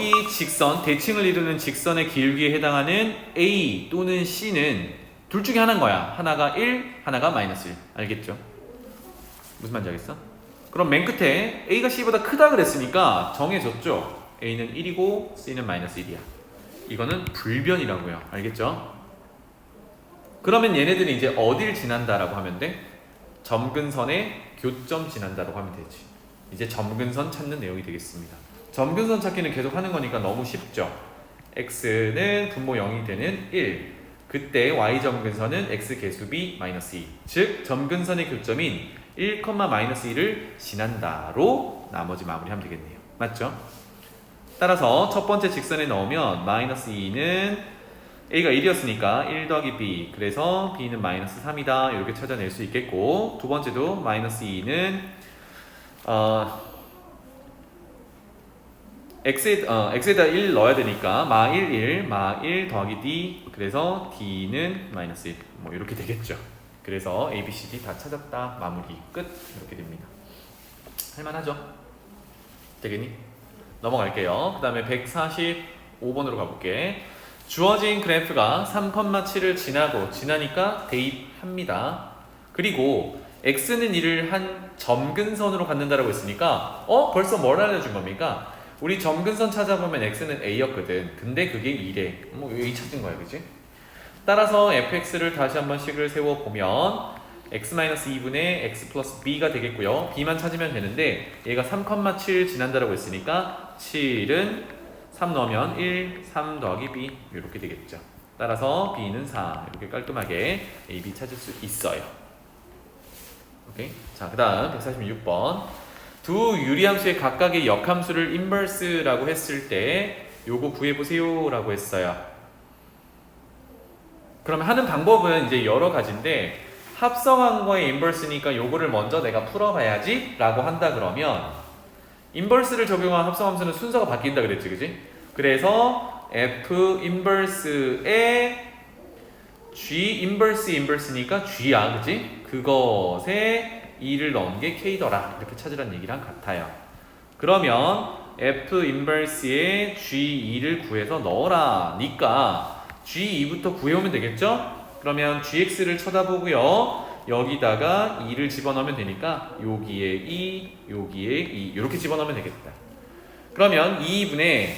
이 직선, 대칭을 이루는 직선의 길기에 해당하는 A 또는 C는 둘 중에 하나인 거야. 하나가 1, 하나가 마이너스 1. 알겠죠? 무슨 말인지 알겠어? 그럼 맨 끝에 A가 C보다 크다 그랬으니까 정해졌죠? A는 1이고 C는 마이너스 1이야. 이거는 불변이라고요. 알겠죠? 그러면 얘네들이 이제 어딜 지난다라고 하면 돼? 점근선의 교점 지난다라고 하면 되지. 이제 점근선 찾는 내용이 되겠습니다. 점근선 찾기는 계속 하는 거니까 너무 쉽죠. x는 분모 0이 되는 1. 그때 y 점근선은 x 개수비 마이너스 2. 즉 점근선의 교점인 1, 마이너스 2를 지난다로 나머지 마무리하면 되겠네요. 맞죠? 따라서 첫 번째 직선에 넣으면 마이너스 2는 a가 1이었으니까 1 더하기 b, 그래서 b는 마이너스 3이다 이렇게 찾아낼 수 있겠고, 두 번째도 마이너스 2는 x에다 1 넣어야 되니까 마 1, 1, 마 1 더하기 d, 그래서 d는 마이너스 1 뭐 이렇게 되겠죠. 그래서 a, b, c, d 다 찾았다, 마무리 끝, 이렇게 됩니다. 할만하죠? 되겠니? 넘어갈게요. 그 다음에 145번으로 가볼게. 주어진 그래프가 3,7을 지나니까 대입합니다. 그리고 x는 1을 한 점근선으로 갖는다라고 했으니까 벌써 뭘 알려준 겁니까? 우리 점근선 찾아보면 x는 a였거든. 근데 그게 2래. 뭐 여기 찾은 거야, 그치? 따라서 fx를 다시 한번 식을 세워보면 x-2분의 x 플러스 b가 되겠고요. b만 찾으면 되는데 얘가 3,7 지난다라고 했으니까 7은 3 넣으면 1, 3 더하기 b 이렇게 되겠죠. 따라서 b는 4 이렇게 깔끔하게 a, b 찾을 수 있어요. 오케이. 자, 그 다음 146번. 두 유리함수의 각각의 역함수를 인버스라고 했을 때 요거 구해보세요 라고 했어요. 그러면 하는 방법은 이제 여러 가지인데, 합성한 거에 인버스니까 요거를 먼저 내가 풀어봐야지 라고 한다 그러면, 인버스를 적용한 합성함수는 순서가 바뀐다 그랬지, 그지? 그래서 f 인버스에 g 인버스니까 g야, 그지? 그것에 2를 넣은 게 k더라 이렇게 찾으라는 얘기랑 같아요. 그러면 f 인버스에 g2를 구해서 넣어라 니까 g2부터 구해오면 되겠죠? 그러면 gx를 쳐다보고요, 여기다가 2를 집어넣으면 되니까 여기에 2, 여기에 2 이렇게 집어넣으면 되겠다. 그러면 2분의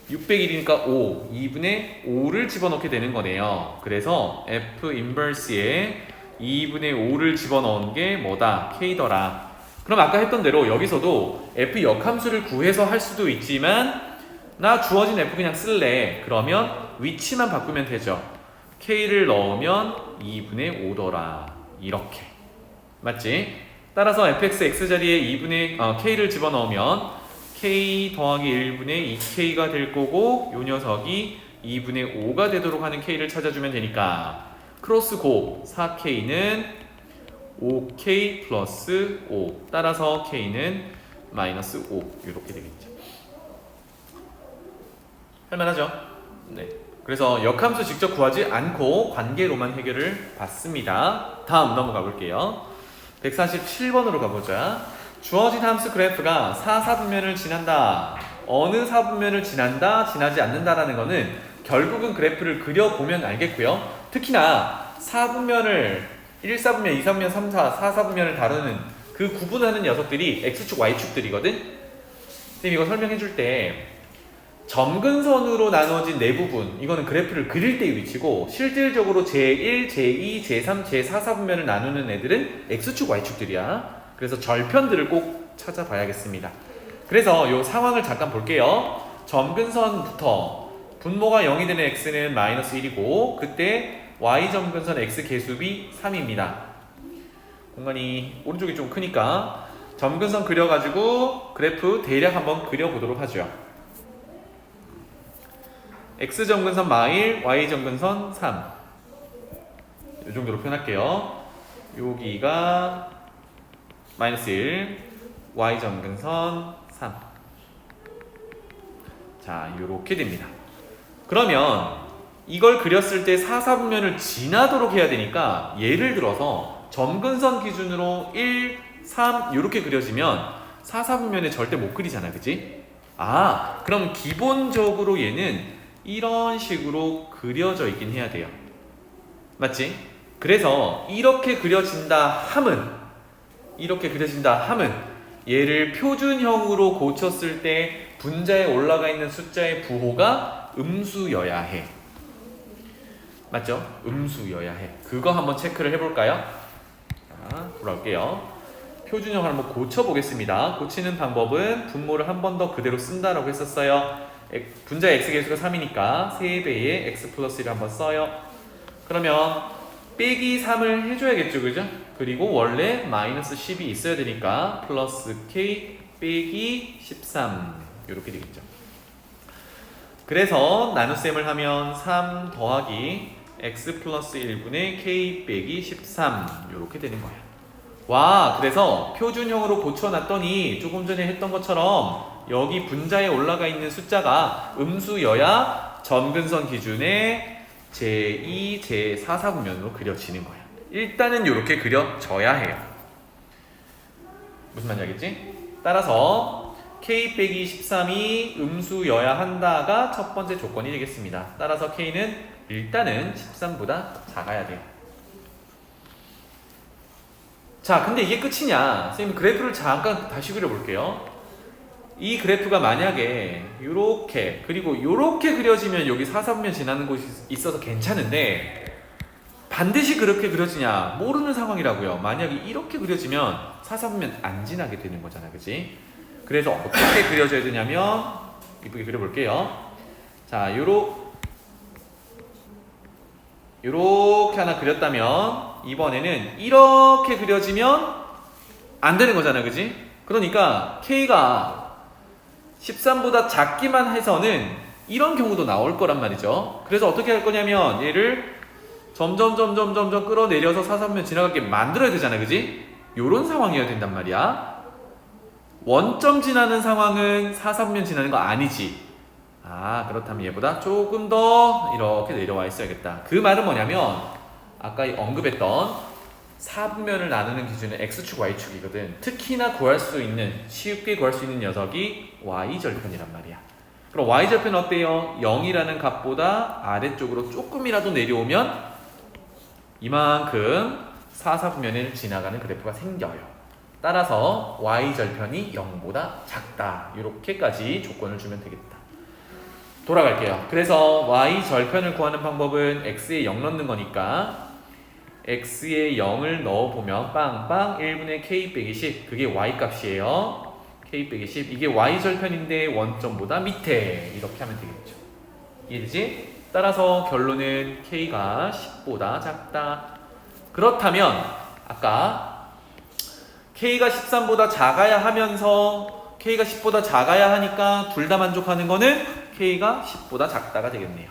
601이니까 5, 2분의 5를 집어넣게 되는 거네요. 그래서 f 인버스에 2분의 5를 집어넣은 게 뭐다? k더라. 그럼 아까 했던 대로 여기서도 f 역함수를 구해서 할 수도 있지만, 나 주어진 f 그냥 쓸래. 그러면 위치만 바꾸면 되죠. k를 넣으면 2분의 5더라 이렇게. 맞지? 따라서 fx x자리에 k를 집어넣으면 k 더하기 1분의 2k가 될 거고, 요 녀석이 2분의 5가 되도록 하는 k를 찾아주면 되니까 크로스 곱 4k는 5k 플러스 5, 따라서 k는 마이너스 5 이렇게 되겠죠. 할만하죠? 네. 그래서 역함수 직접 구하지 않고 관계로만 해결을 받습니다. 다음 넘어가 볼게요. 147번으로 가보자. 주어진 함수 그래프가 4사분면을 지난다. 어느 사분면을 지난다, 지나지 않는다라는 거는 결국은 그래프를 그려보면 알겠고요. 특히나 4분면을 1사분면, 2사분면, 3사, 4사분면을 다루는 그 구분하는 녀석들이 X축, Y축들이거든? 선생님 이거 설명해줄 때 점근선으로 나눠진 네 부분, 이거는 그래프를 그릴 때의 위치고, 실질적으로 제1, 제2, 제3, 제4사분면을 나누는 애들은 X축, Y축들이야. 그래서 절편들을 꼭 찾아봐야겠습니다. 그래서 이 상황을 잠깐 볼게요. 점근선부터 분모가 0이 되는 x는 마이너스 1이고, 그때 y 점근선 x 개수비 3입니다. 공간이 오른쪽이 좀 크니까 점근선 그려가지고 그래프 대략 한번 그려보도록 하죠. x 점근선 마일, y 점근선 3. 이 정도로 표현할게요. 여기가 마이너스 1, y 점근선 3. 자, 요렇게 됩니다. 그러면 이걸 그렸을 때 4사분면을 지나도록 해야 되니까, 예를 들어서 점근선 기준으로 1, 3 이렇게 그려지면 4사분면에 절대 못 그리잖아, 그치? 그럼 기본적으로 얘는 이런 식으로 그려져 있긴 해야 돼요. 맞지? 그래서 이렇게 그려진다 함은 얘를 표준형으로 고쳤을 때 분자에 올라가 있는 숫자의 부호가 음수여야 해. 맞죠? 음수여야 해. 그거 한번 체크를 해볼까요? 자, 돌아올게요. 표준형을 한번 고쳐보겠습니다. 고치는 방법은 분모를 한 번 더 그대로 쓴다라고 했었어요. 분자의 x계수가 3이니까 3배의 x 플러스 1을 한번 써요. 그러면 빼기 3을 해줘야겠죠, 그죠? 그리고 원래 마이너스 10이 있어야 되니까 플러스 k 빼기 13 이렇게 되겠죠. 그래서 나눗셈을 하면 3 더하기 x 플러스 1분의 k 빼기 13 이렇게 되는 거야. 와, 그래서 표준형으로 고쳐놨더니 조금 전에 했던 것처럼 여기 분자에 올라가 있는 숫자가 음수여야 점근선 기준의 제2, 제4, 4구면으로 그려지는 거야. 일단은 이렇게 그려져야 해요. 무슨 말인지 알겠지? 따라서 k 빼기 13이 음수여야 한다가 첫 번째 조건이 되겠습니다. 따라서 k는 일단은 13보다 작아야 돼요. 자, 근데 이게 끝이냐? 선생님 그래프를 잠깐 다시 그려볼게요. 이 그래프가 만약에 요렇게 그리고 요렇게 그려지면 여기 사사분면 지나는 곳이 있어서 괜찮은데 반드시 그렇게 그려지냐? 모르는 상황이라고요. 만약에 이렇게 그려지면 사사분면 안 지나게 되는 거잖아, 그치? 그래서 어떻게 그려져야 되냐면 이쁘게 그려볼게요. 자, 요렇게 하나 그렸다면 이번에는 이렇게 그려지면 안 되는 거잖아, 그지? 그러니까 K가 13보다 작기만 해서는 이런 경우도 나올 거란 말이죠. 그래서 어떻게 할 거냐면 얘를 점점 끌어내려서 사사분면 지나가게 만들어야 되잖아, 그지? 요런 상황이어야 된단 말이야. 원점 지나는 상황은 사사분면 지나는 거 아니지. 그렇다면 얘보다 조금 더 이렇게 내려와 있어야겠다. 그 말은 뭐냐면 아까 언급했던 사분면을 나누는 기준은 x축, y축이거든. 특히나 쉽게 구할 수 있는 녀석이 y절편이란 말이야. 그럼 y절편 어때요? 0이라는 값보다 아래쪽으로 조금이라도 내려오면 이만큼 사사분면을 지나가는 그래프가 생겨요. 따라서 y절편이 0보다 작다. 이렇게까지 조건을 주면 되겠다. 돌아갈게요. 그래서 y절편을 구하는 방법은 x에 0 넣는 거니까 x에 0을 넣어보면 빵빵 1분의 k 빼기 10 그게 y 값이에요. k 빼기 10 이게 y절편인데 원점보다 밑에 이렇게 하면 되겠죠. 이해되지? 따라서 결론은 k가 10보다 작다. 그렇다면 아까 k가 13보다 작아야 하면서 k가 10보다 작아야 하니까 둘 다 만족하는 거는 k가 10보다 작다가 되겠네요.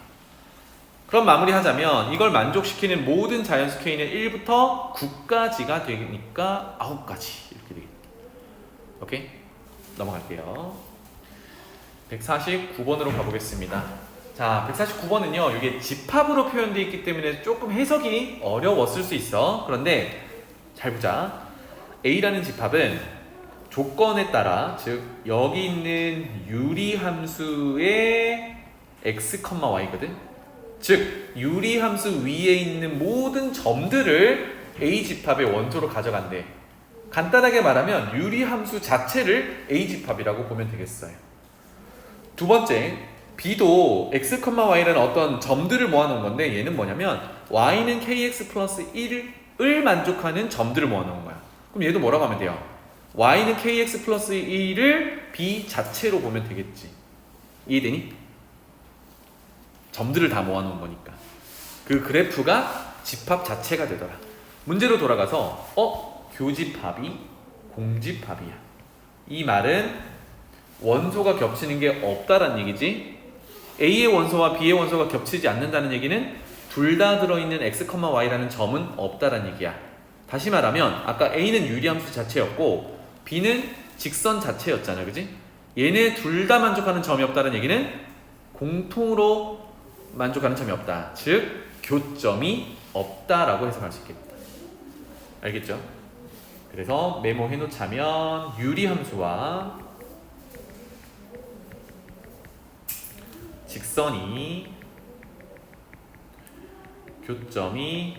그럼 마무리하자면 이걸 만족시키는 모든 자연수 k는 1부터 9까지가 되니까 9가지 이렇게 되겠다. 오케이? 넘어갈게요. 149번으로 가보겠습니다. 자, 149번은요 이게 집합으로 표현되어 있기 때문에 조금 해석이 어려웠을 수 있어. 그런데 잘 보자. A라는 집합은 조건에 따라 즉 여기 있는 유리함수의 x, y거든. 즉 유리함수 위에 있는 모든 점들을 A집합의 원소로 가져간대. 간단하게 말하면 유리함수 자체를 A집합이라고 보면 되겠어요. 두 번째, B도 x, y라는 어떤 점들을 모아놓은 건데 얘는 뭐냐면 y는 kx 플러스 1을 만족하는 점들을 모아놓은 거야. 그럼 얘도 뭐라고 하면 돼요? y는 kx 플러스 1을 B 자체로 보면 되겠지. 이해되니? 점들을 다 모아놓은 거니까 그 그래프가 집합 자체가 되더라. 문제로 돌아가서 교집합이 공집합이야. 이 말은 원소가 겹치는 게 없다라는 얘기지. A의 원소와 B의 원소가 겹치지 않는다는 얘기는 둘 다 들어있는 x, y라는 점은 없다라는 얘기야. 다시 말하면 아까 A는 유리함수 자체였고 B는 직선 자체였잖아, 그지? 얘네 둘 다 만족하는 점이 없다는 얘기는 공통으로 만족하는 점이 없다. 즉 교점이 없다라고 해석할 수 있겠다. 알겠죠? 그래서 메모해 놓자면 유리함수와 직선이 교점이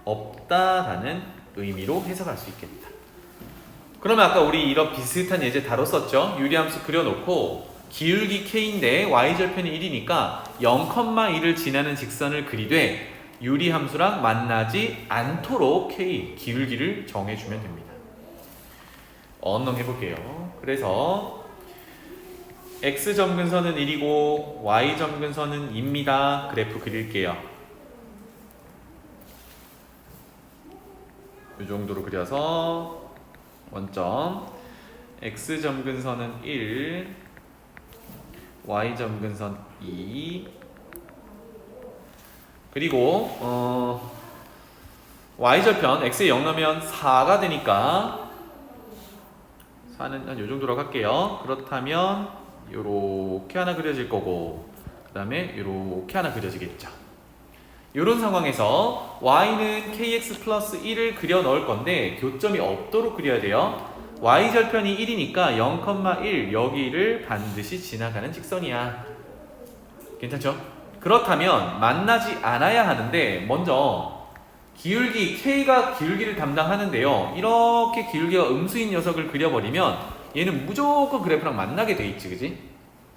없다라는 의미로 해석할 수 있겠다. 그러면 아까 우리 이런 비슷한 예제 다뤘었죠. 유리함수 그려놓고 기울기 k인데 y절편이 1이니까 0,1을 지나는 직선을 그리되 유리함수랑 만나지 않도록 k 기울기를 정해주면 됩니다. 언능 해볼게요. 그래서 x 점근선은 1이고 y 점근선은 2입니다. 그래프 그릴게요. 이 정도로 그려서 원점 x 점근선은 1, y 점근선 2, 그리고 y절편 x에 0 넣으면 4가 되니까 4는 한 요 정도로 할게요. 그렇다면 요렇게 하나 그려질 거고 그 다음에 요렇게 하나 그려지겠죠. 이런 상황에서 y는 kx 플러스 1을 그려 넣을 건데 교점이 없도록 그려야 돼요. y절편이 1이니까 0,1 여기를 반드시 지나가는 직선이야. 괜찮죠? 그렇다면 만나지 않아야 하는데 먼저 기울기 k가 기울기를 담당하는데요. 이렇게 기울기가 음수인 녀석을 그려버리면 얘는 무조건 그래프랑 만나게 돼 있지, 그지?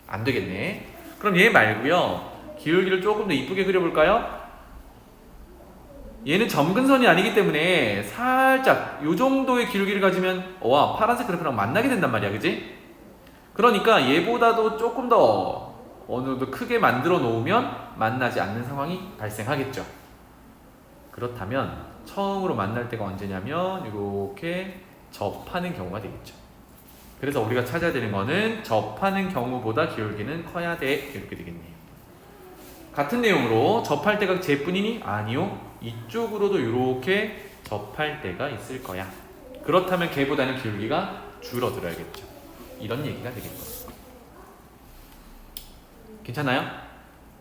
안 되겠네. 그럼 얘 말고요. 기울기를 조금 더 이쁘게 그려볼까요? 얘는 점근선이 아니기 때문에 살짝 요 정도의 기울기를 가지면 와 파란색 그래프랑 만나게 된단 말이야, 그지? 그러니까 얘보다도 조금 더 어느 정도 크게 만들어 놓으면 만나지 않는 상황이 발생하겠죠. 그렇다면 처음으로 만날 때가 언제냐면 이렇게 접하는 경우가 되겠죠. 그래서 우리가 찾아야 되는 거는 접하는 경우보다 기울기는 커야 돼, 이렇게 되겠네요. 같은 내용으로 접할 때가 쟤뿐이니? 아니요. 이쪽으로도 이렇게 접할 때가 있을 거야. 그렇다면 걔보다는 기울기가 줄어들어야겠죠. 이런 얘기가 되겠죠. 괜찮아요?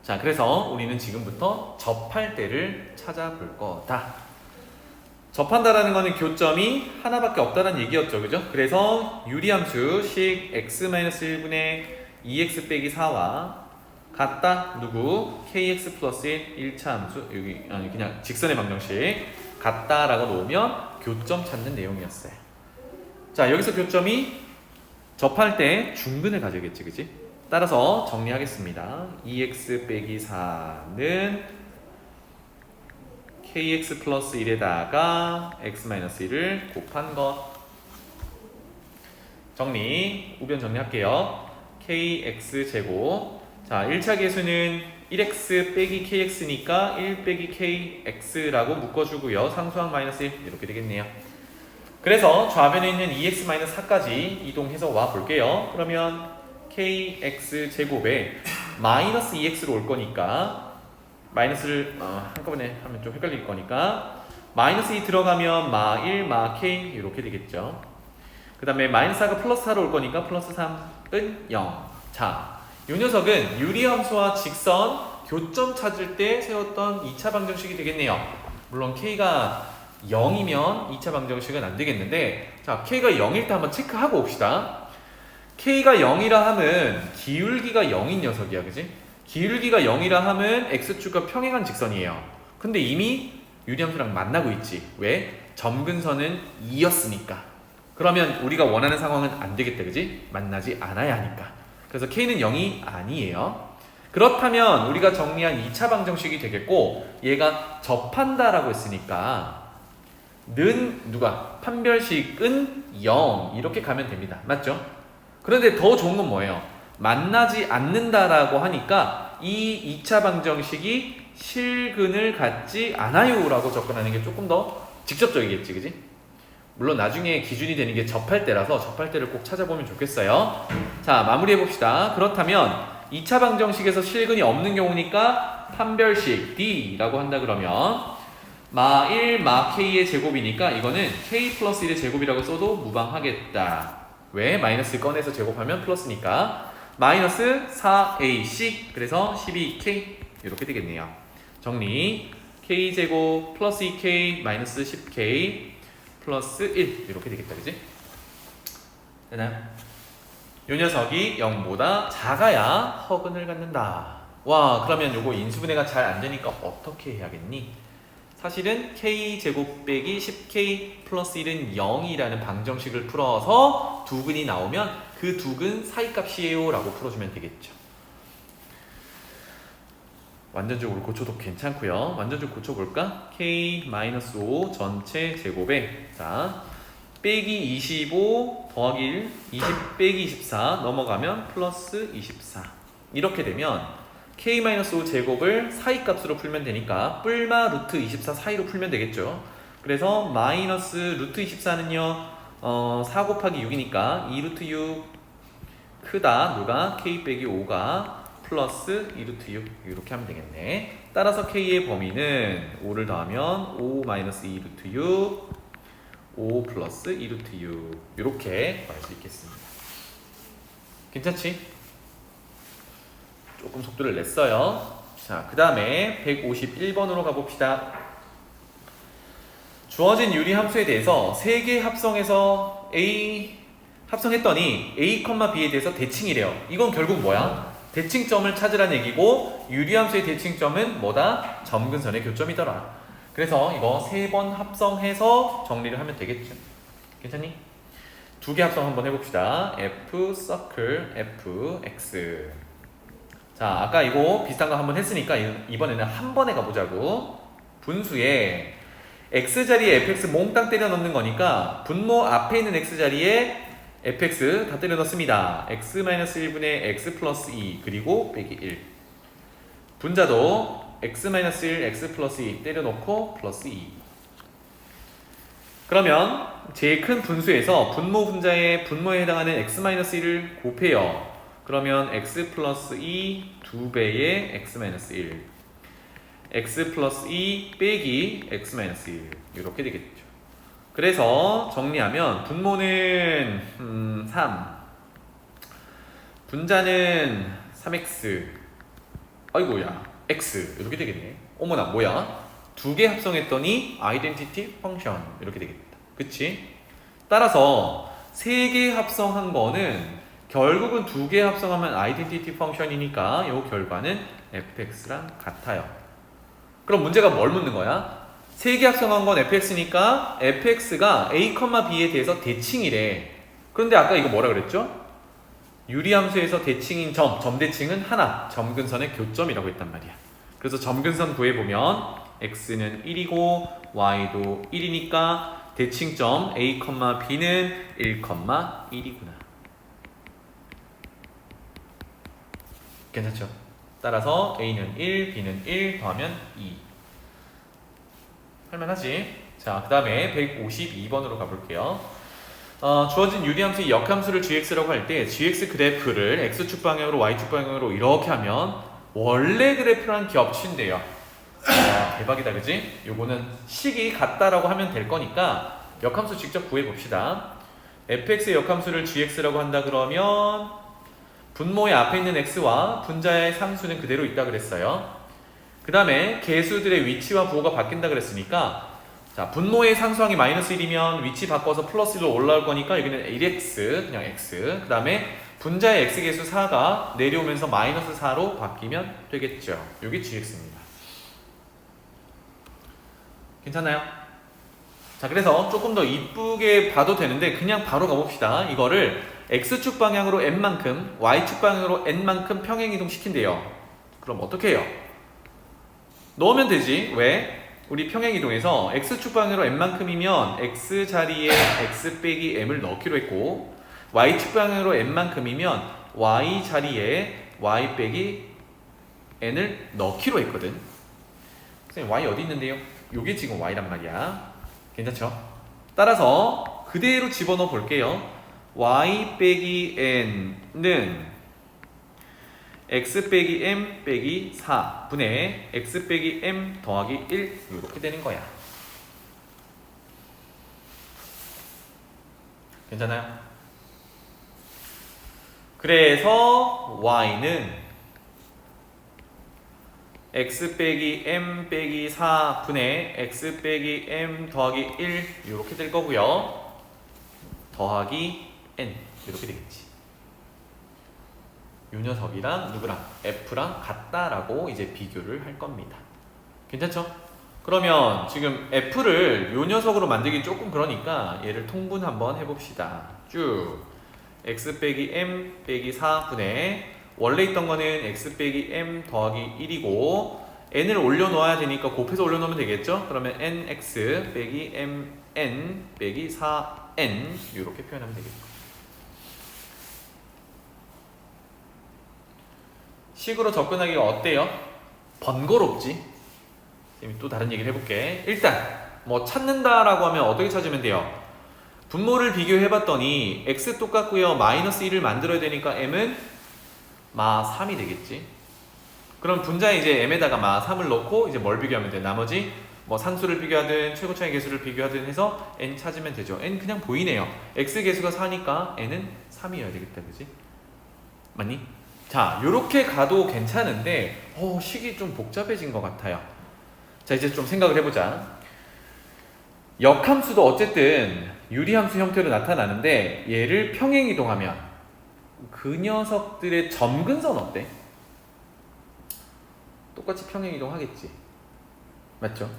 자, 그래서 우리는 지금부터 접할 때를 찾아볼 거다. 접한다라는 거는 교점이 하나밖에 없다는 얘기였죠, 그죠? 그래서 유리함수 식 x-1분의 2x 빼기 4와 같다 누구? kx 플러스 1 1차 함수 여기 아니 그냥 직선의 방정식 같다라고 놓으면 교점 찾는 내용이었어요. 자, 여기서 교점이 접할 때 중근을 가져야겠지, 그지? 따라서 정리하겠습니다. 2x 빼기 4는 kx 플러스 1에다가 x-1을 곱한 것. 정리, 우변 정리할게요. kx 제곱. 자, 1차 계수는 1x 빼기 kx니까 1 빼기 kx라고 묶어주고요. 상수항 마이너스 1 이렇게 되겠네요. 그래서 좌변에 있는 2x-4까지 이동해서 와 볼게요. 그러면 kx 제곱에 마이너스 2x로 올 거니까 마이너스를 한꺼번에 하면 좀 헷갈릴 거니까 마이너스 2 들어가면 마 1, 마 k 이렇게 되겠죠. 그 다음에 마이너스 4가 플러스 4로 올 거니까 플러스 3은 0. 자, 이 녀석은 유리함수와 직선 교점 찾을 때 세웠던 2차 방정식이 되겠네요. 물론 k가 0이면 2차 방정식은 안 되겠는데, 자, k가 0일 때 한번 체크하고 옵시다. k가 0이라 하면 기울기가 0인 녀석이야, 그지? 기울기가 0이라 하면 x축과 평행한 직선이에요. 근데 이미 유리함수랑 만나고 있지. 왜? 점근선은 2였으니까. 그러면 우리가 원하는 상황은 안 되겠다, 그지? 만나지 않아야 하니까. 그래서 k는 0이 아니에요. 그렇다면 우리가 정리한 2차 방정식이 되겠고, 얘가 접한다라고 했으니까 는 누가? 판별식은 0 이렇게 가면 됩니다. 맞죠? 그런데 더 좋은 건 뭐예요? 만나지 않는다라고 하니까 이 2차 방정식이 실근을 갖지 않아요 라고 접근하는 게 조금 더 직접적이겠지, 그지? 물론 나중에 기준이 되는 게 접할 때라서 접할 때를 꼭 찾아보면 좋겠어요. 자, 마무리해 봅시다. 그렇다면 2차 방정식에서 실근이 없는 경우니까 판별식 D라고 한다 그러면 마 1, 마 K의 제곱이니까 이거는 K 플러스 1의 제곱이라고 써도 무방하겠다. 왜? 마이너스 꺼내서 제곱하면 플러스니까 마이너스 4AC 그래서 12K 이렇게 되겠네요. 정리 K제곱 플러스 2K 마이너스 10K 플러스 1 이렇게 되겠다, 그지? 되나요? 이 녀석이 0보다 작아야 허근을 갖는다. 와, 그러면 요거 인수분해가 잘 안 되니까 어떻게 해야겠니? 사실은 k제곱 빼기 10k 플러스 1은 0이라는 방정식을 풀어서 두근이 나오면 그 두근 사이값이에요 라고 풀어주면 되겠죠. 완전적으로 고쳐도 괜찮고요. 완전적으로 고쳐볼까? k-5 전체 제곱에 자 빼기 25 더하기 1 20 빼기 24 넘어가면 플러스 24 이렇게 되면 k-5 제곱을 사이값으로 풀면 되니까 뿔마 루트 24 사이로 풀면 되겠죠. 그래서 마이너스 루트 24는요 4 곱하기 6이니까 2 루트 6 크다 누가 k 빼기 5가 플러스 2 루트 6 이렇게 하면 되겠네. 따라서 k의 범위는 5를 더하면 5 마이너스 2 루트 6 5 플러스 2 루트 6 이렇게 구할 수 있겠습니다. 괜찮지? 조금 속도를 냈어요. 자, 그 다음에 151번으로 가봅시다. 주어진 유리함수에 대해서 3개 합성해서 합성했더니 A, B에 대해서 대칭이래요. 이건 결국 뭐야? 대칭점을 찾으라는 얘기고 유리함수의 대칭점은 뭐다? 점근선의 교점이더라. 그래서 이거 3번 합성해서 정리를 하면 되겠죠. 괜찮니? 2개 합성 한번 해봅시다. F, circle, F, X. 자, 아까 이거 비슷한 거 한번 했으니까 이번에는 한 번에 가보자고. 분수에 x자리에 fx 몽땅 때려 넣는 거니까 분모 앞에 있는 x자리에 fx 다 때려 넣습니다. x-1분의 x 플러스 2 그리고 빼기 1. 분자도 x-1 x 플러스 2 때려 넣고 플러스 2. 그러면 제일 큰 분수에서 분모 분자의 분모에 해당하는 x-1을 곱해요. 그러면 x 플러스 2 2배의 x-1 x 플러스 2 빼기 x-1 이렇게 되겠죠. 그래서 정리하면 분모는 3 분자는 3x 아이고야 x 이렇게 되겠네. 어머나 뭐야 2개 합성했더니 아이덴티티 펑션 이렇게 되겠다. 그치? 따라서 3개 합성한 거는 결국은 2개 합성하면 아이덴티티 펑션이니까 이 결과는 fx랑 같아요. 그럼 문제가 뭘 묻는 거야? 3개 합성한 건 fx니까 fx가 a, b에 대해서 대칭이래. 그런데 아까 이거 뭐라 그랬죠? 유리함수에서 대칭인 점대칭은 하나, 점근선의 교점이라고 했단 말이야. 그래서 점근선 구해보면 x는 1이고 y도 1이니까 대칭점 a, b는 1, 1이구나. 괜찮죠? 따라서 a는 1, b는 1 더하면 2. 할만하지? 자, 그 다음에 152번으로 가볼게요. 주어진 유리함수의 역함수를 gx라고 할 때 gx 그래프를 x축 방향으로 y축 방향으로 이렇게 하면 원래 그래프랑 겹친대요. 대박이다, 그지? 요거는 식이 같다라고 하면 될 거니까 역함수 직접 구해봅시다. fx의 역함수를 gx라고 한다 그러면 분모의 앞에 있는 x와 분자의 상수는 그대로 있다 그랬어요. 그 다음에 개수들의 위치와 부호가 바뀐다 그랬으니까 자, 분모의 상수항이 마이너스 1이면 위치 바꿔서 플러스 1로 올라올 거니까 여기는 1x 그냥 x. 그 다음에 분자의 x개수 4가 내려오면서 마이너스 4로 바뀌면 되겠죠. 여기 gx입니다. 괜찮나요? 자, 그래서 조금 더 이쁘게 봐도 되는데 그냥 바로 가봅시다. 이거를 x축 방향으로 n만큼 y축 방향으로 n만큼 평행이동 시킨대요. 그럼 어떻게 해요? 넣으면 되지. 왜? 우리 평행이동에서 x축 방향으로 n만큼이면 x 자리에 x 빼기 m을 넣기로 했고 y축 방향으로 n만큼이면 y 자리에 y 빼기 n을 넣기로 했거든. 선생님 y 어디 있는데요? 요게 지금 y란 말이야. 괜찮죠? 따라서 그대로 집어넣어 볼게요. y 빼기 n는 x 빼기 m 빼기 4분의 x 빼기 m 더하기 1 이렇게 되는 거야. 괜찮아요? 그래서 y는 x 빼기 m 빼기 4분의 x 빼기 m 더하기 1 이렇게 될 거고요. 더하기 n 이렇게 되겠지. 요 녀석이랑 누구랑 F랑 같다라고 이제 비교를 할 겁니다. 괜찮죠? 그러면 지금 F를 요 녀석으로 만들기 조금 그러니까 얘를 통분 한번 해봅시다. 쭉 x 빼기 m 빼기 4분의 원래 있던 거는 x 빼기 m 더하기 1이고 n을 올려놓아야 되니까 곱해서 올려놓으면 되겠죠? 그러면 nx 빼기 mn 빼기 4n 이렇게 표현하면 되겠죠. 식으로 접근하기가 어때요? 번거롭지? 또 다른 얘기를 해볼게. 일단 뭐 찾는다라고 하면 어떻게 찾으면 돼요? 분모를 비교해봤더니 x 똑같고요. 마이너스 1을 만들어야 되니까 m은 마 3이 되겠지. 그럼 분자에 이제 m에다가 마 3을 넣고 이제 뭘 비교하면 돼? 나머지 뭐 상수를 비교하든 최고차의 개수를 비교하든 해서 n 찾으면 되죠. n 그냥 보이네요. x 개수가 4니까 n은 3이어야 되겠다. 그지? 맞니? 자, 요렇게 가도 괜찮은데 식이 좀 복잡해진 것 같아요. 자, 이제 좀 생각을 해보자. 역함수도 어쨌든 유리함수 형태로 나타나는데 얘를 평행이동하면 그 녀석들의 점근선 어때? 똑같이 평행이동 하겠지. 맞죠?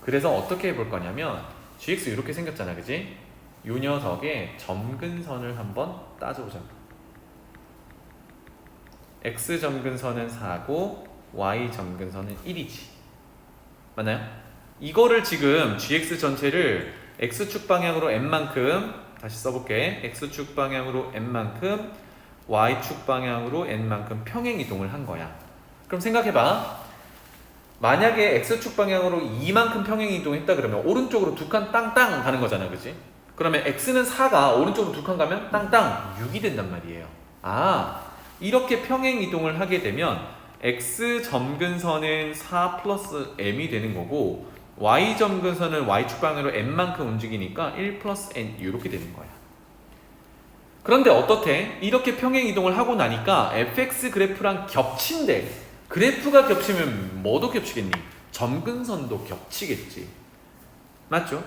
그래서 어떻게 해볼 거냐면 gx 이렇게 생겼잖아. 그지? 요 녀석의 점근선을 한번 따져보자. x 점근선은 4고 y 점근선은 1이지. 맞나요? 이거를 지금 gx 전체를 x축 방향으로 n만큼 다시 써볼게. x축 방향으로 n만큼 y축 방향으로 n만큼 평행이동을 한 거야. 그럼 생각해봐. 만약에 x축 방향으로 2만큼 평행이동했다 그러면 오른쪽으로 두 칸 땅땅 가는 거잖아. 그치? 그러면 x는 4가 오른쪽으로 두 칸 가면 땅땅 6이 된단 말이에요. 이렇게 평행이동을 하게 되면 x 점근선은 4 플러스 m이 되는 거고 y 점근선은 y축 방향으로 n만큼 움직이니까 1 플러스 n 이렇게 되는 거야. 그런데 어떻게? 이렇게 평행이동을 하고 나니까 fx 그래프랑 겹친대. 그래프가 겹치면 뭐도 겹치겠니? 점근선도 겹치겠지. 맞죠?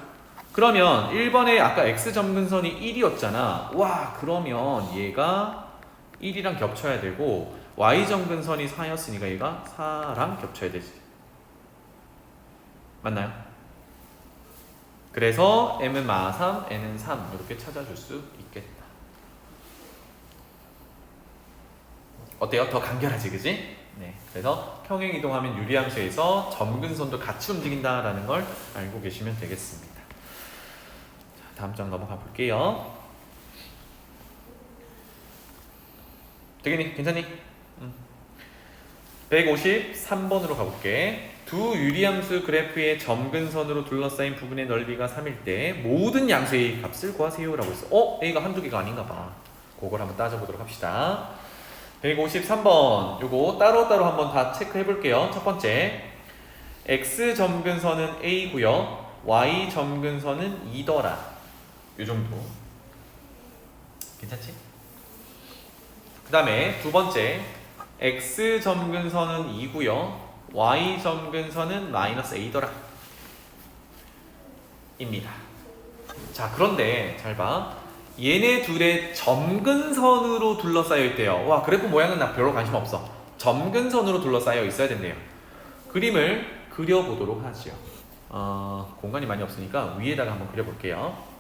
그러면 1번에 아까 x 점근선이 1이었잖아. 와, 그러면 얘가 1이랑 겹쳐야 되고 y 점근선이 4였으니까 얘가 4랑 겹쳐야 되지. 맞나요? 그래서 m은 마 3, n은 3 이렇게 찾아줄 수 있겠다. 어때요? 더 간결하지, 그지? 네. 그래서 평행이동하면 유리함수에서 점근선도 같이 움직인다라는 걸 알고 계시면 되겠습니다. 자, 다음 장 넘어가 볼게요. 되겠니? 괜찮니? 153번으로 가볼게. 두 유리함수 그래프의 점근선으로 둘러싸인 부분의 넓이가 3일 때 모든 양수의 값을 구하세요 라고 했어. A가 한두 개가 아닌가 봐. 그걸 한번 따져보도록 합시다. 153번 요거 따로따로 한번 다 체크해 볼게요. 첫 번째, x 점근선은 A고요. y 점근선은 2더라. 요 정도. 괜찮지? 그 다음에 두 번째, x 점근선은 2고요. y 점근선은 마이너스 a더라. 입니다. 자, 그런데 잘 봐. 얘네 둘의 점근선으로 둘러싸여 있대요. 와, 그래프 모양은 나 별로 관심 없어. 점근선으로 둘러싸여 있어야 된대요. 그림을 그려보도록 하죠. 공간이 많이 없으니까 위에다가 한번 그려볼게요.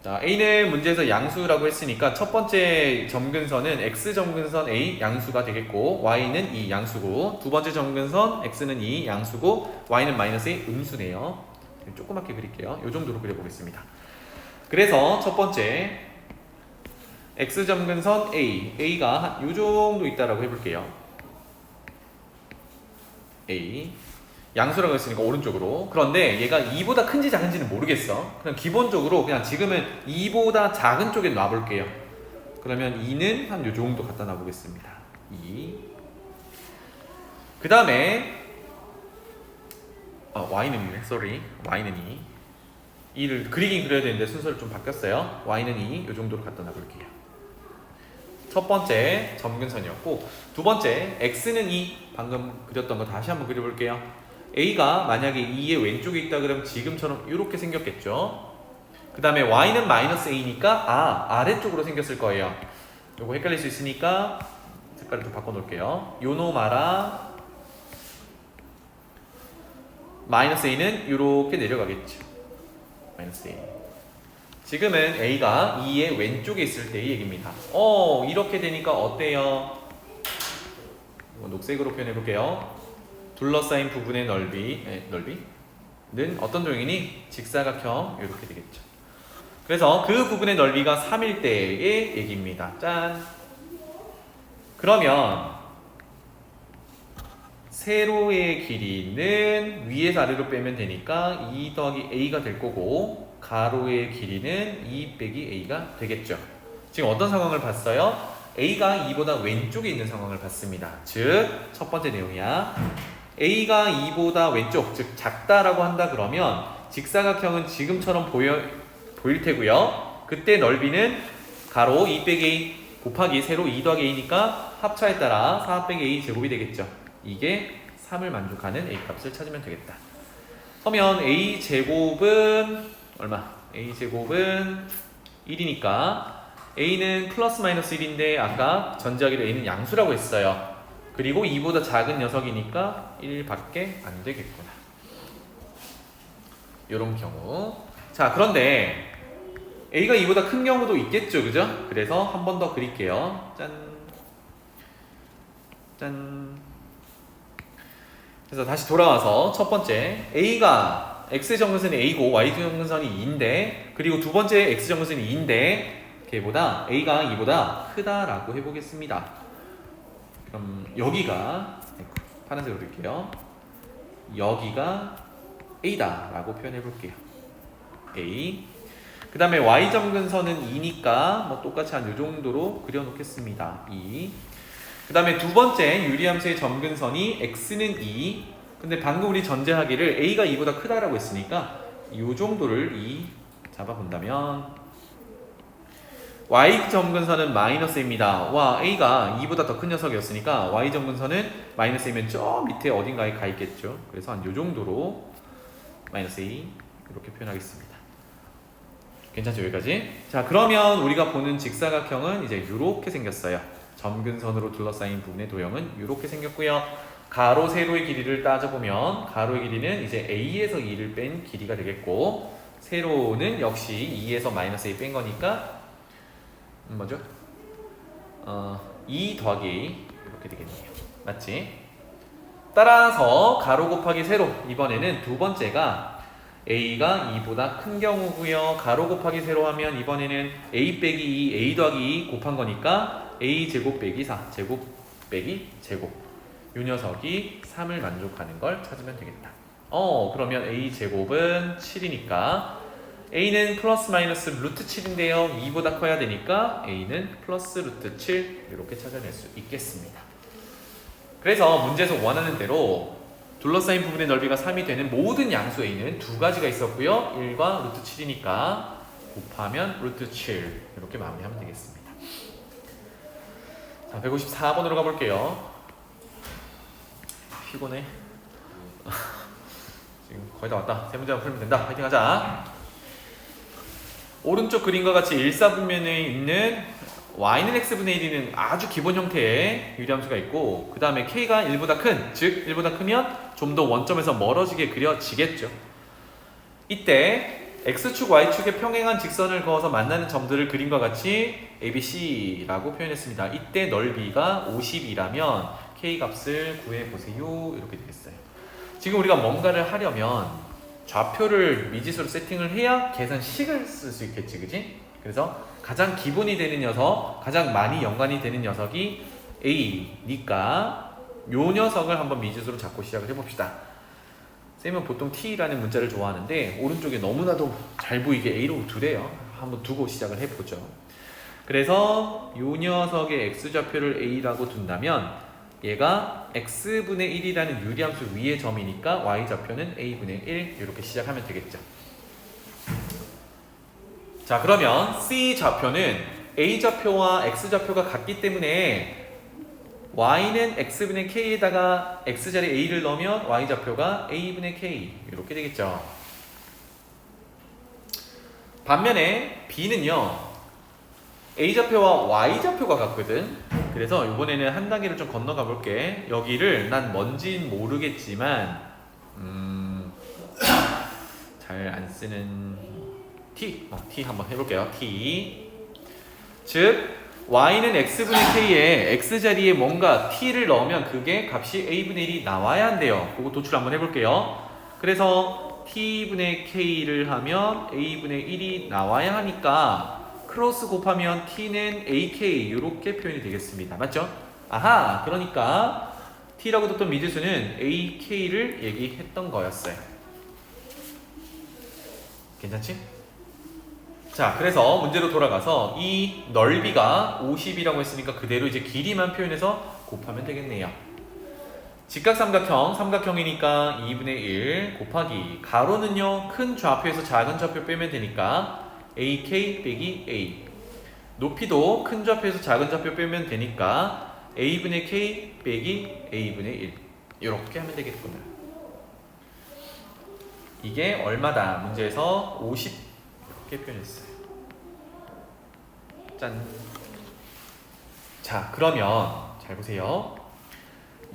자, A는 문제에서 양수라고 했으니까 첫 번째 점근선은 X 점근선 A 양수가 되겠고 Y는 2 양수고 두 번째 점근선 X는 2 양수고 Y는 마이너스 2 음수네요. 조그맣게 그릴게요. 이 정도로 그려보겠습니다. 그래서 첫 번째 X 점근선 A A가 한 이 정도 있다라고 해볼게요. A 양수라고 했으니까 오른쪽으로. 그런데 얘가 2보다 큰지 작은지는 모르겠어. 그냥 기본적으로 그냥 지금은 2보다 작은 쪽에 놔볼게요. 그러면 2는 한 요 정도 갖다 놔보겠습니다. 2. 그 다음에 y는 2네. sorry. y는 2. 2를 그리긴 그려야 되는데 순서를 좀 바뀌었어요. y는 2. 요 정도로 갖다 놔볼게요. 첫 번째 점근선이었고 두 번째 x는 2. 방금 그렸던 거 다시 한번 그려볼게요. A가 만약에 2의 왼쪽에 있다 그러면 지금처럼 이렇게 생겼겠죠. 그 다음에 y는 마이너스 a니까 아래쪽으로 생겼을 거예요. 요거 헷갈릴 수 있으니까 색깔을 좀 바꿔놓을게요. 요노마라 마이너스 a는 이렇게 내려가겠죠. 마이너스 a. 지금은 a가 2의 왼쪽에 있을 때의 얘기입니다. 이렇게 되니까 어때요? 이거 녹색으로 표현해 볼게요. 둘러싸인 부분의 넓이는 어떤 도형이니? 직사각형 이렇게 되겠죠. 그래서 그 부분의 넓이가 3일 때의 얘기입니다. 짠. 그러면 세로의 길이는 위에서 아래로 빼면 되니까 2 더하기 a가 될 거고 가로의 길이는 2 빼기 a가 되겠죠. 지금 어떤 상황을 봤어요? a가 2보다 왼쪽에 있는 상황을 봤습니다. 즉 첫 번째 내용이야. a가 2보다 왼쪽, 즉 작다라고 한다 그러면 직사각형은 지금처럼 보일 테고요. 그때 넓이는 가로 2 빼기 a 곱하기 세로 2 더하기 a니까 합차에 따라 4 빼기 a 제곱이 되겠죠. 이게 3을 만족하는 a 값을 찾으면 되겠다. 그러면 a 제곱은 얼마? a 제곱은 1이니까 a는 플러스 마이너스 1인데 아까 전제하기로 a는 양수라고 했어요. 그리고 2보다 작은 녀석이니까 1밖에 안 되겠구나. 이런 경우. 자, 그런데 a가 2보다 큰 경우도 있겠죠, 그죠? 그래서 한 번 더 그릴게요. 짠. 짠. 그래서 다시 돌아와서 첫 번째 a가 x정근선이 a고 y정근선이 2인데 그리고 두 번째 x정근선이 2인데 걔보다 a가 2보다 크다라고 해보겠습니다. 그럼 여기가 파란색으로 그릴게요. 여기가 a다 라고 표현해 볼게요. a. 그 다음에 y정근선은 2니까 뭐 똑같이 한 이 정도로 그려놓겠습니다. 2. 그 다음에 두 번째 유리함수의 점근선이 x는 2. 근데 방금 우리 전제하기를 a가 2보다 크다라고 했으니까 이 정도를 2 잡아본다면 y 점근선은 마이너스입니다. 와, a가 2보다 더 큰 녀석이었으니까 y 점근선은 마이너스 이면 저 밑에 어딘가에 가 있겠죠. 그래서 한 이 정도로 마이너스 2 이렇게 표현하겠습니다. 괜찮죠, 여기까지? 자, 그러면 우리가 보는 직사각형은 이제 이렇게 생겼어요. 점근선으로 둘러싸인 부분의 도형은 이렇게 생겼고요. 가로, 세로의 길이를 따져보면 가로의 길이는 이제 a에서 2를 뺀 길이가 되겠고 세로는 역시 2에서 마이너스 a 뺀 거니까 뭐죠? 2 더하기 a 이렇게 되겠네요. 맞지? 따라서 가로 곱하기 세로 이번에는 두 번째가 a가 2보다 큰 경우고요. 가로 곱하기 세로 하면 이번에는 a 빼기 2, a 더하기 2 곱한 거니까 a 제곱 빼기 4, 제곱 빼기 제곱. 이 녀석이 3을 만족하는 걸 찾으면 되겠다. 그러면 a 제곱은 7이니까 a는 플러스 마이너스 루트 7인데요. 2보다 커야 되니까 a는 플러스 루트 7 이렇게 찾아낼 수 있겠습니다. 그래서 문제에서 원하는 대로 둘러싸인 부분의 넓이가 3이 되는 모든 양수 a는 두 가지가 있었고요. 1과 루트 7이니까 곱하면 루트 7 이렇게 마무리하면 되겠습니다. 자, 154번으로 가볼게요. 피곤해. 지금 거의 다 왔다. 세 문제만 풀면 된다. 파이팅 하자. 오른쪽 그림과 같이 일사분면에 있는 y는 x분의 1이는 아주 기본 형태의 유리함수가 있고 그 다음에 k가 1보다 큰, 즉 1보다 크면 좀 더 원점에서 멀어지게 그려지겠죠. 이때 x축, y축의 평행한 직선을 그어서 만나는 점들을 그림과 같이 ABC라고 표현했습니다. 이때 넓이가 50이라면 k값을 구해보세요. 이렇게 되겠어요. 지금 우리가 뭔가를 하려면 좌표를 미지수로 세팅을 해야 계산식을 쓸 수 있겠지, 그지? 그래서 가장 기본이 되는 녀석, 가장 많이 연관이 되는 녀석이 A니까 요 녀석을 한번 미지수로 잡고 시작을 해봅시다. 쌤은 보통 T라는 문자를 좋아하는데 오른쪽에 너무나도 잘 보이게 A로 두래요. 한번 두고 시작을 해보죠. 그래서 요 녀석의 X좌표를 A라고 둔다면 얘가 X분의 1이라는 유리함수 위의 점이니까 Y좌표는 A분의 1 이렇게 시작하면 되겠죠. 자, 그러면 C좌표는 A좌표와 X좌표가 같기 때문에 Y는 X분의 K에다가 X자리 A를 넣으면 Y좌표가 A분의 K 이렇게 되겠죠. 반면에 B는요 A좌표와 Y좌표가 같거든. 그래서 이번에는 한 단계를 좀 건너가 볼게. 여기를 난 뭔진 모르겠지만 잘 안 쓰는 T T 한번 해볼게요. T 즉 Y는 X분의 K에 X자리에 뭔가 T를 넣으면 그게 값이 A분의 1이 나와야 한대요. 그거 도출 한번 해볼게요. 그래서 T분의 K를 하면 A분의 1이 나와야 하니까 크로스 곱하면 T는 AK 이렇게 표현이 되겠습니다. 맞죠? 아하, 그러니까 T라고 뒀던 미지수는 AK를 얘기했던 거였어요. 괜찮지? 자, 그래서 문제로 돌아가서 이 넓이가 50이라고 했으니까 그대로 이제 길이만 표현해서 곱하면 되겠네요. 직각삼각형, 삼각형이니까 2분의 1 곱하기 가로는요 큰 좌표에서 작은 좌표 빼면 되니까 AK 빼기 A. 높이도 큰 좌표에서 작은 좌표 빼면 되니까 A분의 K 빼기 A분의 1 이렇게 하면 되겠구나. 이게 얼마다? 문제에서 50 이렇게 표현했어요. 짠. 자, 그러면 잘 보세요.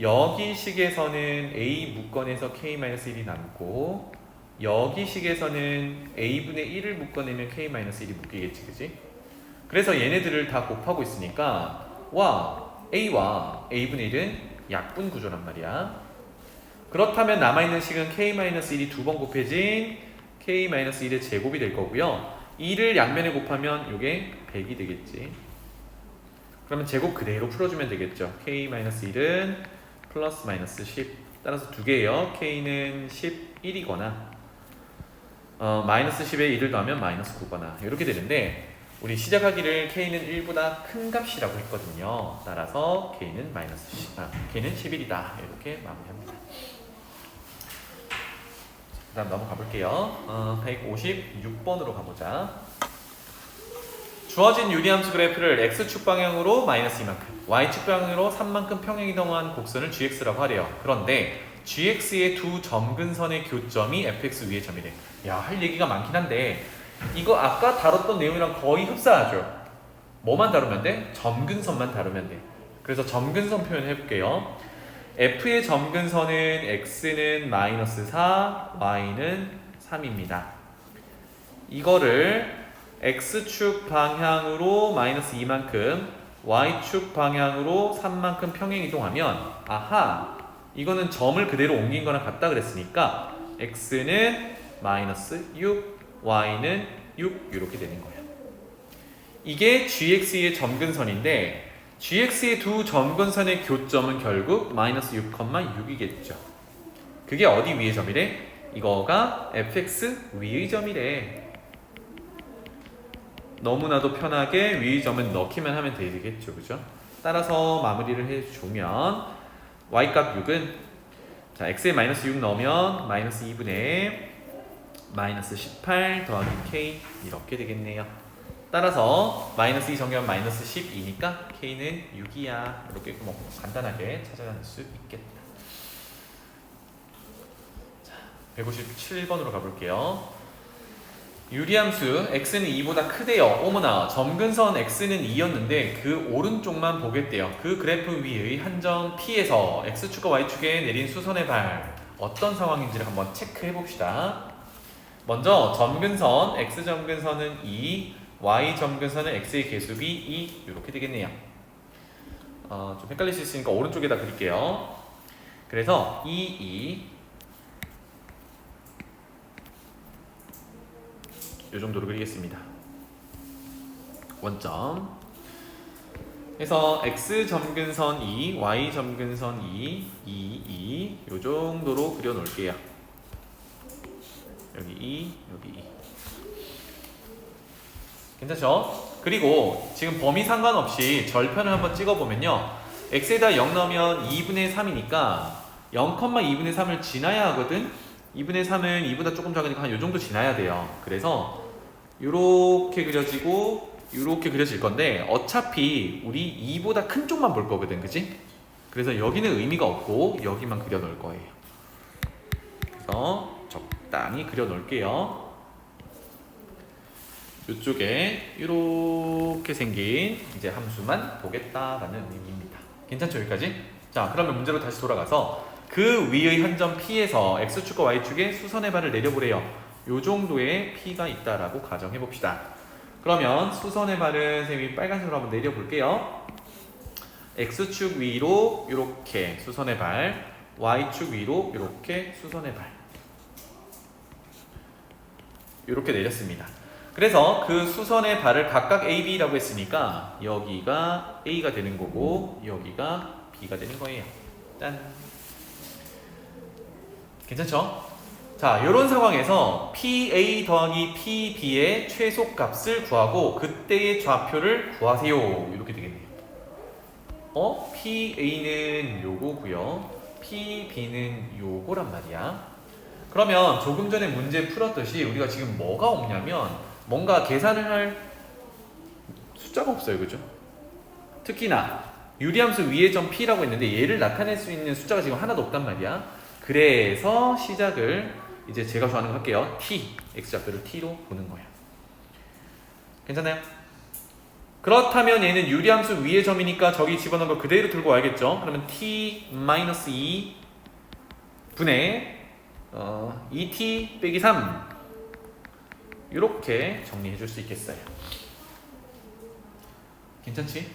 여기 식에서는 A 묶어내서 K-1이 남고 여기 식에서는 A분의 1을 묶어내면 K-1이 묶이겠지, 그지? 그래서 얘네들을 다 곱하고 있으니까 A와 A분의 1은 약분 구조란 말이야. 그렇다면 남아있는 식은 K-1이 두 번 곱해진 K-1의 제곱이 될 거고요. 2를 양면에 곱하면 이게 100이 되겠지. 그러면 제곱 그대로 풀어주면 되겠죠. K-1은 플러스 마이너스 10. 따라서 두 개예요. K는 11이거나 마이너스 10에 1을 더하면 마이너스 9거나 이렇게 되는데 우리 시작하기를 K는 1보다 큰 값이라고 했거든요. 따라서 K는 K는 11이다. 이렇게 마무리합니다. 그 다음 넘어가 볼게요. 156번으로 가보자. 주어진 유리함수 그래프를 X축 방향으로 마이너스 2만큼, Y축 방향으로 3만큼 평행이동한 곡선을 GX라고 하래요. 그런데 GX의 두 점근선의 교점이 FX 위의 점이래. 야, 할 얘기가 많긴 한데 이거 아까 다뤘던 내용이랑 거의 흡사하죠. 뭐만 다루면 돼? 점근선만 다루면 돼. 그래서 점근선 표현해 볼게요. F의 점근선은 X는 마이너스 4, Y는 3입니다. 이거를 X축 방향으로 마이너스 2만큼, Y축 방향으로 3만큼 평행 이동하면 아하, 이거는 점을 그대로 옮긴 거랑 같다 그랬으니까 X는 마이너스 6, Y는 6 이렇게 되는 거예요. 이게 GX의 점근선인데 GX의 두 점근선의 교점은 결국 마이너스 6,6이겠죠. 그게 어디 위의 점이래? 이거가 FX 위의 점이래. 너무나도 편하게 위의 점은 넣기만 하면 되겠죠, 그죠? 따라서 마무리를 해주면 Y값 6은 자 X에 마이너스 6 넣으면 마이너스 2분의 마이너스 18 더하기 K 이렇게 되겠네요. 따라서 마이너스 2 정리하면 마이너스 12니까 K는 6이야. 이렇게 뭐 간단하게 찾아낼 수 있겠다. 자, 157번으로 가볼게요. 유리함수 X는 2보다 크대요. 어머나, 점근선 X는 2였는데 그 오른쪽만 보겠대요. 그 그래프 위의 한 점 P에서 X축과 Y축에 내린 수선의 발 어떤 상황인지를 한번 체크해 봅시다. 먼저 점근선 X 점근선은 2, Y 점근선은 X의 개수비 2 이렇게 되겠네요. 좀 헷갈릴 수 있으니까 오른쪽에다 그릴게요. 그래서 2, 이 정도로 그리겠습니다. 원점. 그래서 X 점근선 2, Y 점근선 2, 2, 이 정도로 그려 놓을게요. 여기 2, 여기 2. 괜찮죠? 그리고 지금 범위 상관없이 절편을 한번 찍어보면요. X에다 0 넣으면 2분의 3이니까 0,2분의 3을 지나야 하거든? 2분의 3은 2보다 조금 작으니까 한 요 정도 지나야 돼요. 그래서 요렇게 그려지고 요렇게 그려질 건데 어차피 우리 2보다 큰 쪽만 볼 거거든, 그치? 그래서 여기는 의미가 없고 여기만 그려 놓을 거예요. 그래서 적당히 그려 놓을게요. 이쪽에 이렇게 생긴 이제 함수만 보겠다라는 의미입니다. 괜찮죠 여기까지? 자 그러면 문제로 다시 돌아가서 그 위의 한 점 P에서 X축과 Y축에 수선의 발을 내려보래요. 요 정도의 P가 있다라고 가정해 봅시다. 그러면 수선의 발은 선생님이 빨간색으로 한번 내려볼게요. X축 위로 이렇게 수선의 발, Y축 위로 이렇게 수선의 발, 이렇게 내렸습니다. 그래서 그 수선의 발을 각각 A, B라고 했으니까 여기가 A가 되는 거고 여기가 B가 되는 거예요. 짠. 괜찮죠? 자, 이런 상황에서 PA 더하기 PB의 최소값을 구하고 그때의 좌표를 구하세요. 이렇게 되겠네요. PA는 요거고요. PB는 요거란 말이야. 그러면 조금 전에 문제 풀었듯이 우리가 지금 뭐가 없냐면 뭔가 계산을 할 숫자가 없어요. 그죠? 특히나 유리함수 위의 점 P라고 했는데 얘를 나타낼 수 있는 숫자가 지금 하나도 없단 말이야. 그래서 시작을 이제 제가 좋아하는 거 할게요. T, X좌표를 T로 보는 거야. 괜찮아요? 그렇다면 얘는 유리함수 위의 점이니까 저기 집어넣은 거 그대로 들고 와야겠죠? 그러면 T-2 분의 2T 빼기 3 이렇게 정리해 줄 수 있겠어요. 괜찮지?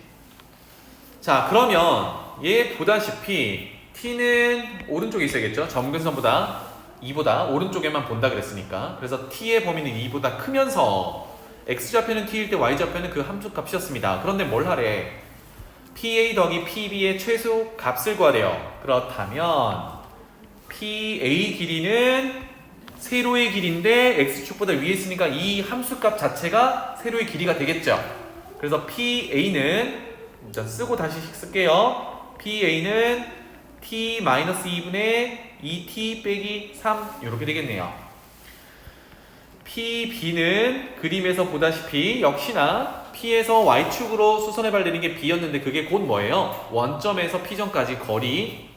자 그러면 얘 보다시피 T는 오른쪽에 있어야겠죠? 점근선보다 2보다 오른쪽에만 본다 그랬으니까. 그래서 T의 범위는 2보다 크면서 X좌표는 T일 때 Y좌표는 그 함수값이었습니다. 그런데 뭘 하래? PA 더하기 PB의 최소 값을 구하래요. 그렇다면 PA 길이는 세로의 길이인데 X축보다 위에 있으니까 이 함수값 자체가 세로의 길이가 되겠죠. 그래서 PA는 일단 쓰고 다시 쓸게요. PA는 T-2분의 2T 빼기 3 이렇게 되겠네요. PB는 그림에서 보다시피 역시나 P에서 Y축으로 수선의 발 내린 게 B였는데 그게 곧 뭐예요? 원점에서 P점까지 거리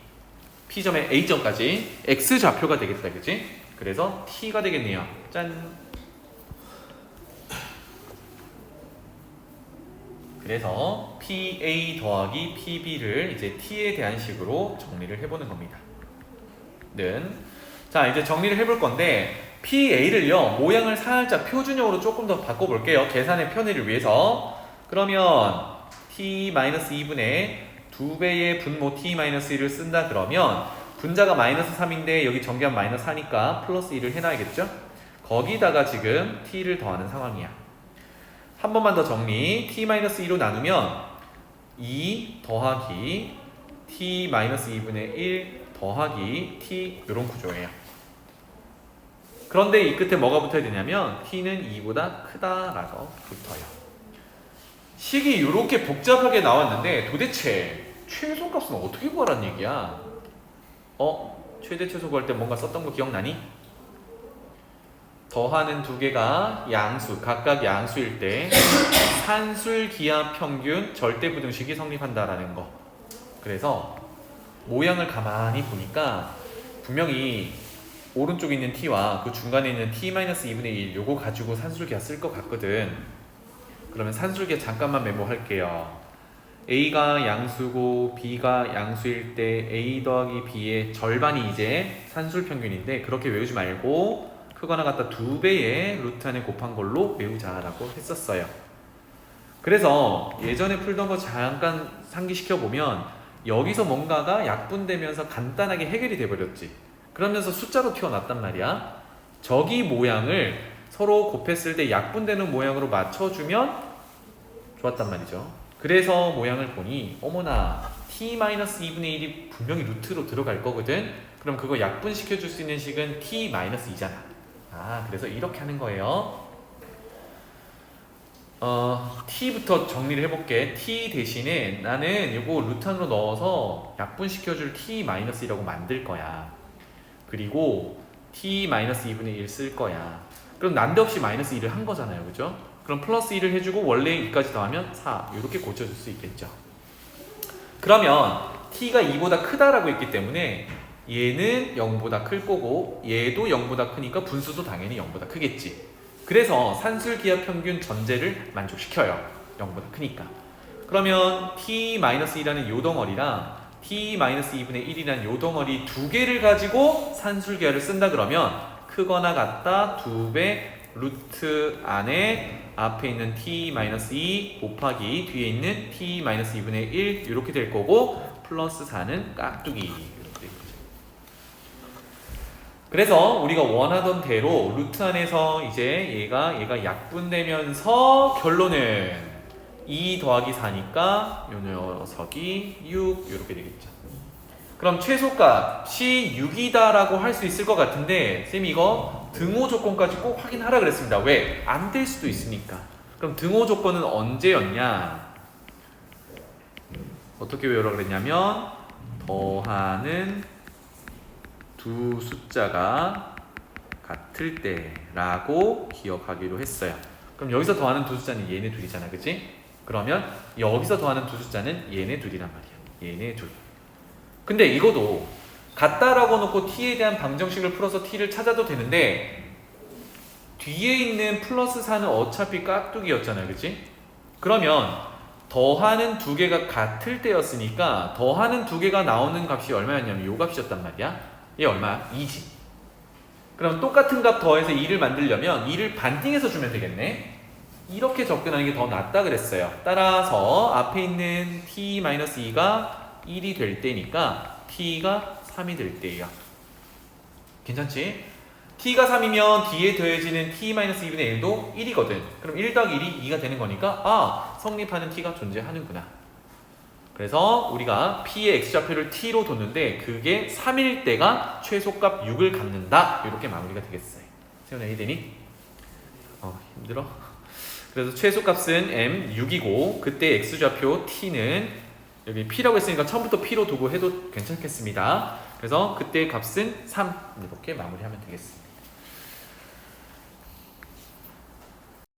P점의 A점까지 X좌표가 되겠다. 그치? 그래서 T가 되겠네요. 짠! 그래서 PA 더하기 PB를 이제 T에 대한 식으로 정리를 해보는 겁니다. 자 이제 정리를 해볼 건데 PA를요 모양을 살짝 표준형으로 조금 더 바꿔볼게요. 계산의 편의를 위해서. 그러면 T-2분의 2배의 분모 T-1을 쓴다 그러면 분자가 마이너스 3인데 여기 전개하면 마이너스 4니까 플러스 1을 해놔야겠죠? 거기다가 지금 T를 더하는 상황이야. 한 번만 더 정리. T-2로 나누면 2 더하기 T-2분의 1 더하기 T 이런 구조예요. 그런데 이 끝에 뭐가 붙어야 되냐면 T는 2보다 크다라고 붙어요. 식이 이렇게 복잡하게 나왔는데 도대체 최소값은 어떻게 구하라는 얘기야? 최대 최소 구할 때 뭔가 썼던 거 기억나니? 더하는 두 개가 양수, 각각 양수일 때 산술 기하 평균 절대 부등식이 성립한다라는 거. 그래서 모양을 가만히 보니까 분명히 오른쪽에 있는 T와 그 중간에 있는 T-2분의 1 요거 가지고 산술기하 쓸 것 같거든. 그러면 산술기하 잠깐만 메모할게요. A가 양수고 B가 양수일 때 A 더하기 B의 절반이 이제 산술평균인데 그렇게 외우지 말고 크거나 같다 2배의 루트 안에 곱한 걸로 외우자라고 했었어요. 그래서 예전에 풀던 거 잠깐 상기시켜보면 여기서 뭔가가 약분되면서 간단하게 해결이 돼버렸지. 그러면서 숫자로 튀어났단 말이야. 저기 모양을 서로 곱했을 때 약분되는 모양으로 맞춰주면 좋았단 말이죠. 그래서 모양을 보니 어머나 T-2분의 1이 분명히 루트로 들어갈 거거든. 그럼 그거 약분시켜줄 수 있는 식은 T-2잖아. 그래서 이렇게 하는 거예요. T부터 정리를 해볼게. T 대신에 나는 이거 루트 안으로 넣어서 약분시켜줄 T-1이라고 만들 거야. 그리고 T-2분의 1 쓸 거야. 그럼 난데없이 마이너스 1을 한 거잖아요. 그죠? 그럼 플러스 1을 해주고 원래 2까지 더하면 4 이렇게 고쳐줄 수 있겠죠. 그러면 T가 2보다 크다라고 했기 때문에 얘는 0보다 클 거고 얘도 0보다 크니까 분수도 당연히 0보다 크겠지. 그래서 산술기하 평균 전제를 만족시켜요. 0보다 크니까. 그러면 t-2라는 요 덩어리랑 t-2분의 1이라는 요 덩어리 두 개를 가지고 산술기하를 쓴다 그러면 크거나 같다 2배 루트 안에 앞에 있는 t-2 곱하기 뒤에 있는 t-2분의 1 이렇게 될 거고 플러스 4는 깍두기 이렇게 될 거죠. 그래서 우리가 원하던 대로 루트 안에서 이제 얘가 약분되면서 결론은 2 더하기 4니까 요 녀석이 6 이렇게 되겠죠. 그럼 최소값이 6이다 라고 할 수 있을 것 같은데 쌤이 이거 등호 조건까지 꼭 확인하라 그랬습니다. 왜? 안 될 수도 있으니까. 그럼 등호 조건은 언제였냐? 어떻게 외우라 그랬냐면 더하는 두 숫자가 같을 때라고 기억하기로 했어요. 그럼 여기서 더하는 두 숫자는 얘네 둘이잖아, 그치? 그러면 여기서 더하는 두 숫자는 얘네 둘이란 말이야. 얘네 둘. 근데 이거도 같다라고 놓고 t에 대한 방정식을 풀어서 t를 찾아도 되는데 뒤에 있는 플러스 4는 어차피 깍두기였잖아요, 그치? 그러면 더하는 두 개가 같을 때였으니까 더하는 두 개가 나오는 값이 얼마였냐면 요 값이었단 말이야. 얘 얼마야? 2지. 그럼 똑같은 값 더해서 2를 만들려면 2를 반띵해서 주면 되겠네. 이렇게 접근하는 게 더 낫다 그랬어요. 따라서 앞에 있는 t-2가 1이 될 때니까 t가 3이 될 때예요. 괜찮지? t가 3이면 뒤에 더해지는 t-2분의 1도 1이거든. 그럼 1 더하기 1이 2가 되는 거니까 성립하는 t가 존재하는구나. 그래서 우리가 p의 x좌표를 t로 뒀는데 그게 3일 때가 최소값 6을 갖는다. 이렇게 마무리가 되겠어요. 세훈아 이해되니? 힘들어? 그래서 최소값은 m 6이고 그때 x좌표 t는 여기 p라고 했으니까 처음부터 p로 두고 해도 괜찮겠습니다. 그래서 그때 값은 3 이렇게 마무리하면 되겠습니다.